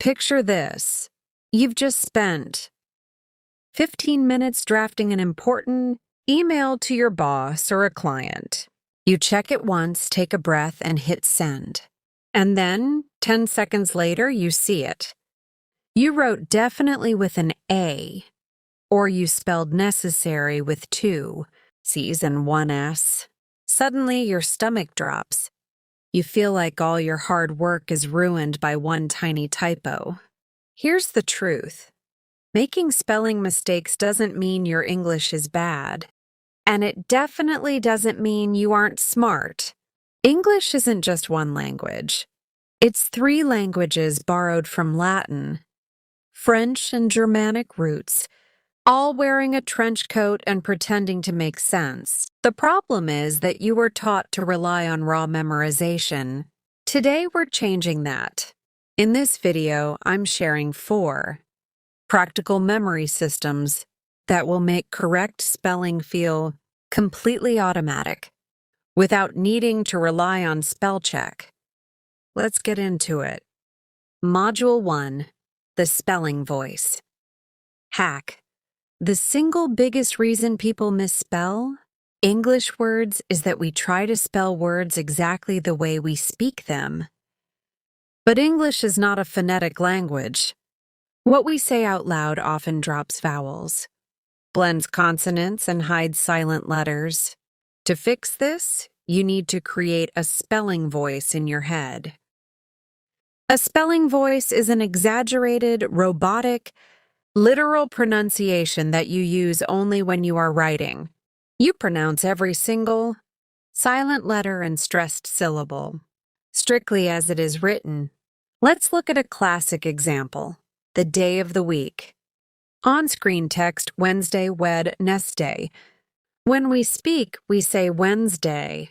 Picture this. You've just spent 15 minutes drafting an important email to your boss or a client. You check it once, take a breath, and hit send. And then, 10 seconds later, you see it. You wrote definitely with an A, or you spelled necessary with 2 C's and 1 S. Suddenly, your stomach drops. You feel like all your hard work is ruined by one tiny typo. Here's the truth. Making spelling mistakes doesn't mean your English is bad. And it definitely doesn't mean you aren't smart. English isn't just one language. It's 3 languages borrowed from Latin, French and Germanic roots, all wearing a trench coat and pretending to make sense. The problem is that you were taught to rely on raw memorization. Today we're changing that. In this video, I'm sharing 4 practical memory systems that will make correct spelling feel completely automatic without needing to rely on spell check. Let's get into it. Module 1, the spelling voice. Hack. The single biggest reason people misspell English words is that we try to spell words exactly the way we speak them. But English is not a phonetic language. What we say out loud often drops vowels, blends consonants, and hides silent letters. To fix this, you need to create a spelling voice in your head. A spelling voice is an exaggerated, robotic, literal pronunciation that you use only when you are writing. You pronounce every single silent letter and stressed syllable, strictly as it is written. Let's look at a classic example, the day of the week. On-screen text Wednesday, Wednesday. When we speak, we say Wednesday.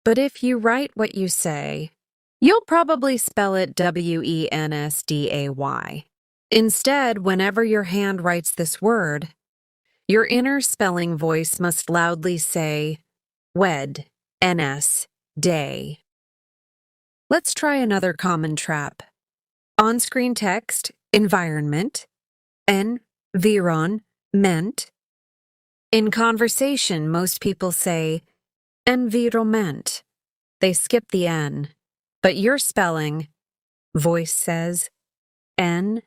But if you write what you say, you'll probably spell it Wednesday. Instead, whenever your hand writes this word, your inner spelling voice must loudly say day. Let's try another common trap. On-screen text, environment, environment. In conversation, most people say environment. They skip the N, but your spelling voice says environment.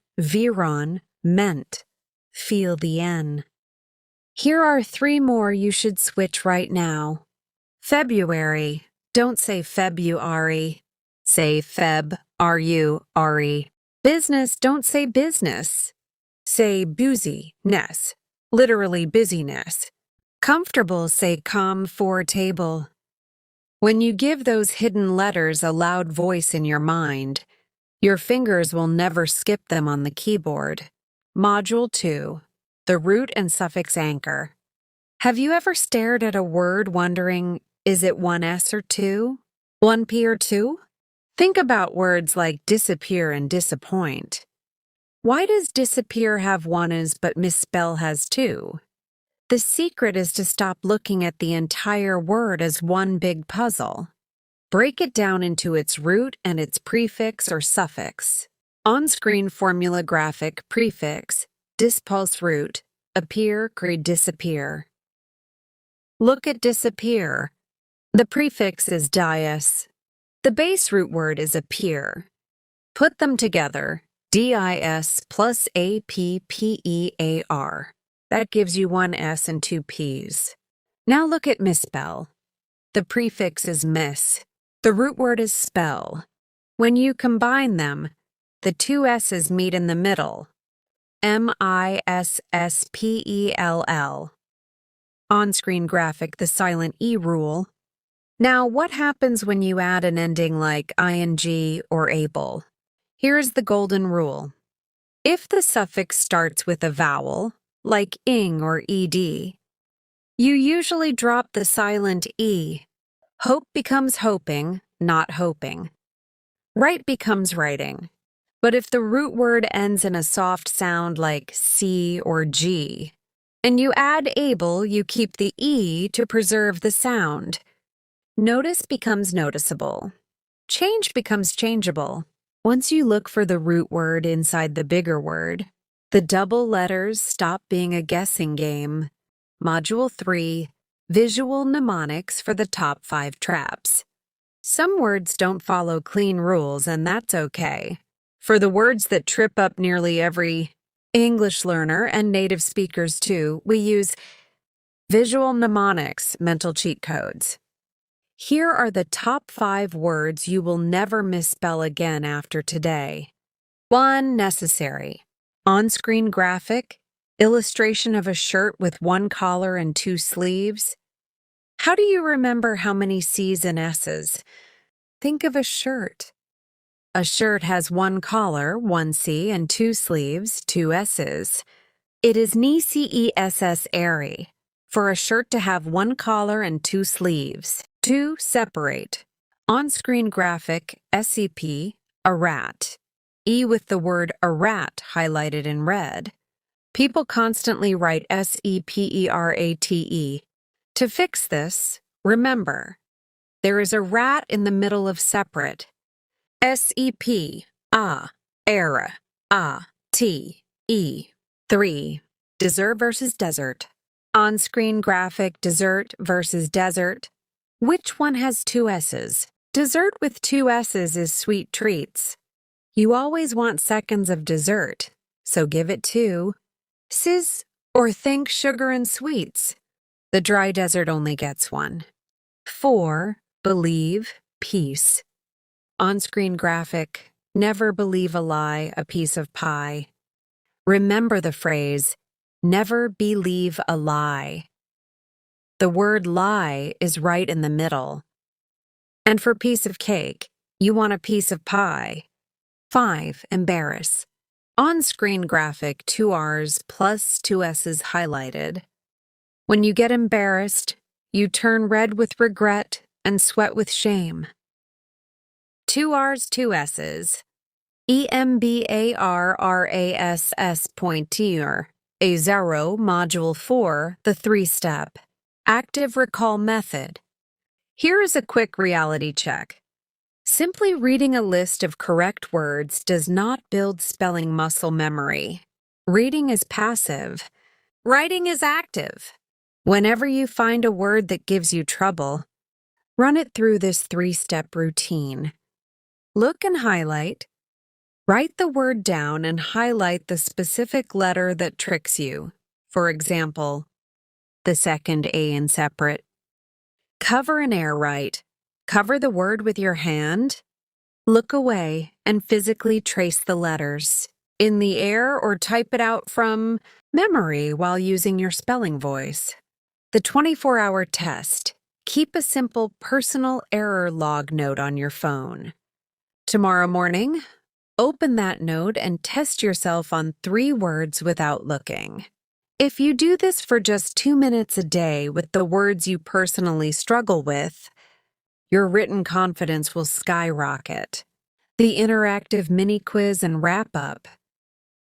Feel the N. Here are 3 more you should switch right now. February. Don't say February. Say Feb-R-U-R-E. Business. Don't say business. Say busyness. Literally busyness. Comfortable. Say comfortable. When you give those hidden letters a loud voice in your mind, your fingers will never skip them on the keyboard. Module 2. The root and suffix anchor. Have you ever stared at a word wondering, is it 1 S or 2? 1 P or 2? Think about words like disappear and disappoint. Why does disappear have 1 S but misspell has 2? The secret is to stop looking at the entire word as one big puzzle. Break it down into its root and its prefix or suffix. On-screen formula graphic prefix, dispulse root, appear, disappear. Look at disappear. The prefix is dis. The base root word is appear. Put them together, dis plus appear. That gives you 1 S and 2 Ps. Now look at misspell. The prefix is miss. The root word is spell. When you combine them, the 2 S's meet in the middle. misspell. On-screen graphic, the silent E rule. Now, what happens when you add an ending like ing or able? Here's the golden rule. If the suffix starts with a vowel, like ing or ed, you usually drop the silent E. Hope becomes hoping, not hoping. Write becomes writing. But if the root word ends in a soft sound like C or G, and you add able, you keep the E to preserve the sound. Notice becomes noticeable. Change becomes changeable. Once you look for the root word inside the bigger word, the double letters stop being a guessing game. Module 3, Visual Mnemonics for the top 5 traps. Some words don't follow clean rules, and that's okay. For the words that trip up nearly every English learner and native speakers too, we use visual mnemonics, mental cheat codes. Here are the top 5 words you will never misspell again after today. 1. Necessary. On-screen graphic, illustration of a shirt with 1 collar and 2 sleeves. How do you remember how many C's and S's? Think of a shirt. A shirt has 1 collar, 1 C, and 2 sleeves, 2 S's. It is necessary for a shirt to have 1 collar and 2 sleeves. 2. Separate. On-screen graphic, SCP, a rat. E with the word a rat highlighted in red. People constantly write SEPERATE. To fix this, remember, there is a rat in the middle of separate. SEP, era, TE. 3. Dessert versus desert. On-screen graphic, dessert versus desert. Which one has 2 S's? Dessert with 2 S's is sweet treats. You always want seconds of dessert, so give it 2. Sis, or think sugar and sweets. The dry desert only gets 1. 4. Believe, peace. On-screen graphic, never believe a lie, a piece of pie. Remember the phrase, never believe a lie. The word lie is right in the middle. And for piece of cake, you want a piece of pie. 5. Embarrass. On-screen graphic, 2 R's plus 2 S's highlighted. When you get embarrassed, you turn red with regret and sweat with shame. 2 R's, 2 S's. EMBARRASS. A 0, Module 4, the 3-step. Active recall method. Here is a quick reality check. Simply reading a list of correct words does not build spelling muscle memory. Reading is passive. Writing is active. Whenever you find a word that gives you trouble, run it through this 3-step routine. Look and highlight. Write the word down and highlight the specific letter that tricks you. For example, the second A in separate. Cover and air write. Cover the word with your hand. Look away and physically trace the letters in the air or type it out from memory while using your spelling voice. The 24-hour test. Keep a simple personal error log note on your phone. Tomorrow morning, open that note and test yourself on 3 words without looking. If you do this for just 2 minutes a day with the words you personally struggle with, your written confidence will skyrocket. The interactive mini quiz and wrap-up.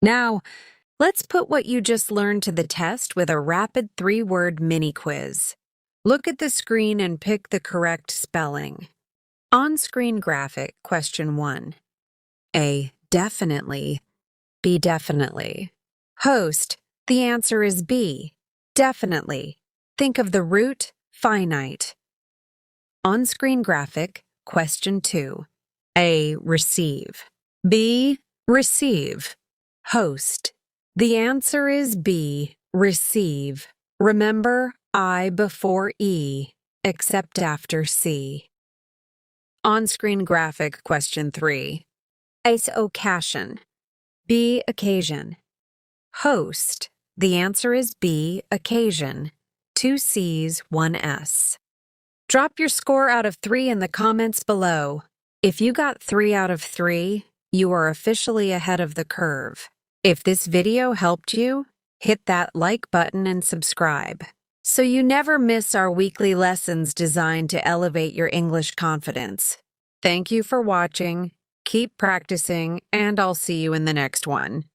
Now, let's put what you just learned to the test with a rapid 3-word mini quiz. Look at the screen and pick the correct spelling. On-screen graphic, question 1. A. Definitely. B. Definitely. Host. The answer is B. Definitely. Think of the root, finite. On-screen graphic, question 2. A. Receive. B. Receive. Host. The answer is B. Receive. Remember I before E, except after C. On-screen graphic, question 3. A. Occasion. B. Occasion. Host. The answer is B. Occasion. 2 C's, 1 S. Drop your score out of 3 in the comments below. If you got 3 out of 3, you are officially ahead of the curve. If this video helped you, hit that like button and subscribe, so you never miss our weekly lessons designed to elevate your English confidence. Thank you for watching, keep practicing, and I'll see you in the next one.